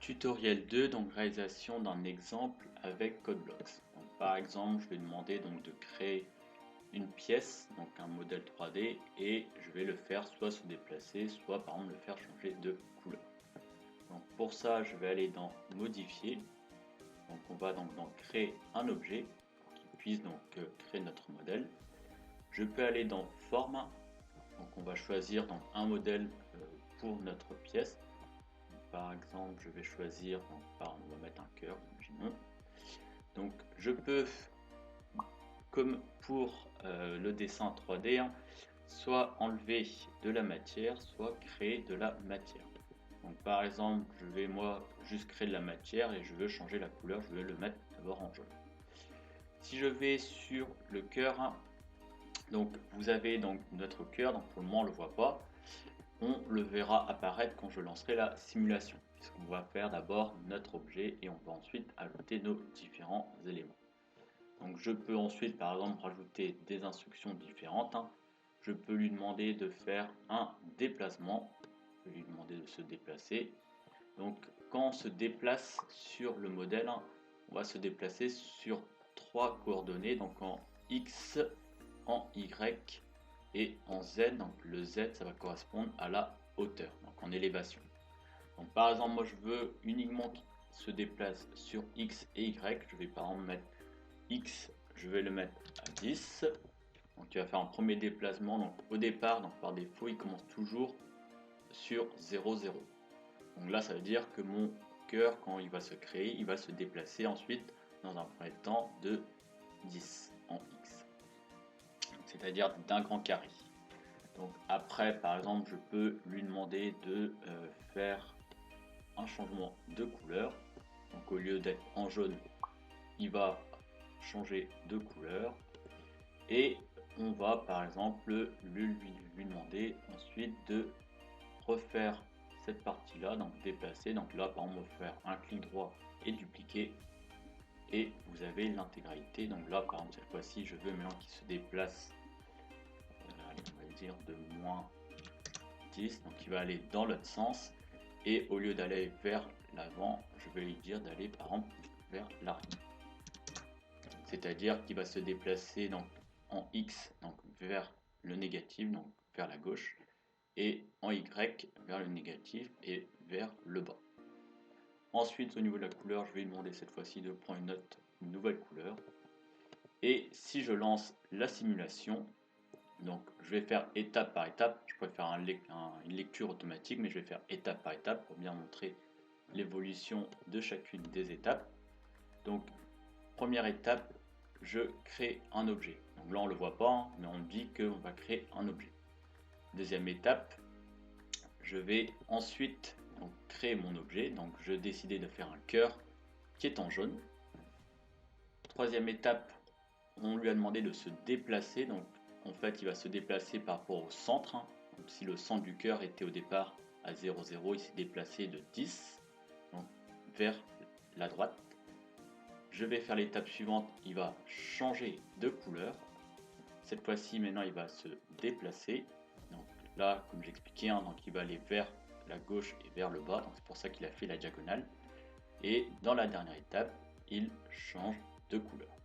Tutoriel 2, donc réalisation d'un exemple avec CodeBlocks. Donc, par exemple, je vais demander donc de créer une pièce, donc un modèle 3D, et je vais le faire soit se déplacer, soit par exemple le faire changer de couleur. Donc pour ça, je vais aller dans modifier. Donc on va donc dans créer un objet pour qu'il puisse donc créer notre modèle. Je peux aller dans forme. Donc on va choisir donc un modèle pour notre pièce. Par exemple, je vais choisir, donc, on va mettre un cœur, imaginons. Donc je peux, comme pour le dessin 3D, hein, soit enlever de la matière, soit créer de la matière. Donc par exemple, je vais moi juste créer de la matière et je veux changer la couleur, je vais le mettre d'abord en jaune. Si je vais sur le cœur, hein, donc vous avez donc notre cœur, donc pour le moment on le voit pas. On le verra apparaître quand je lancerai la simulation, puisqu'on va faire d'abord notre objet et on va ensuite ajouter nos différents éléments. Donc je peux ensuite par exemple rajouter des instructions différentes. Je peux lui demander de faire un déplacement, je peux lui demander de se déplacer. Donc quand on se déplace sur le modèle, on va se déplacer sur trois coordonnées, donc en X, en Y et en Z. Donc le Z, ça va correspondre à la hauteur, donc en élévation. Donc par exemple, moi je veux uniquement qu'il se déplace sur X et Y. Je vais par exemple mettre X, je vais le mettre à 10. Donc il va faire un premier déplacement. Donc au départ, donc par défaut, il commence toujours sur 0, 0. Donc là, ça veut dire que mon cœur, quand il va se créer, il va se déplacer ensuite dans un premier temps de 10 en X. C'est-à-dire d'un grand carré. Donc après, par exemple, je peux lui demander de faire un changement de couleur. Donc au lieu d'être en jaune, il va changer de couleur. Et on va par exemple lui demander ensuite de refaire cette partie là, donc déplacer. Donc là, par exemple, on va faire un clic droit et dupliquer. Et vous avez l'intégralité. Donc là, par exemple, cette fois-ci, je veux maintenant qu'il se déplace, on va dire de moins 10. Donc il va aller dans l'autre sens. Et au lieu d'aller vers l'avant, je vais lui dire d'aller par exemple vers l'arrière. C'est-à-dire qu'il va se déplacer donc en X, donc vers le négatif, donc vers la gauche, et en Y vers le négatif et vers le bas. Ensuite, au niveau de la couleur, je vais lui demander cette fois-ci de prendre une nouvelle couleur. Et si je lance la simulation, donc je vais faire étape par étape. Je pourrais faire une lecture automatique, mais je vais faire étape par étape pour bien montrer l'évolution de chacune des étapes. Donc première étape, je crée un objet. Donc là on le voit pas, mais on dit qu'on va créer un objet. Deuxième étape, je vais ensuite donc, créer mon objet. Donc je décidais de faire un cœur qui est en jaune. Troisième étape, on lui a demandé de se déplacer. Donc en fait il va se déplacer par rapport au centre. Donc, si le centre du cœur était au départ à 0, 0, il s'est déplacé de 10 donc, vers la droite. Je vais faire l'étape suivante, il va changer de couleur. Cette fois-ci, maintenant, il va se déplacer. Donc là, comme j'expliquais, donc il va aller vers la gauche et vers le bas. Donc c'est pour ça qu'il a fait la diagonale. Et dans la dernière étape, il change de couleur.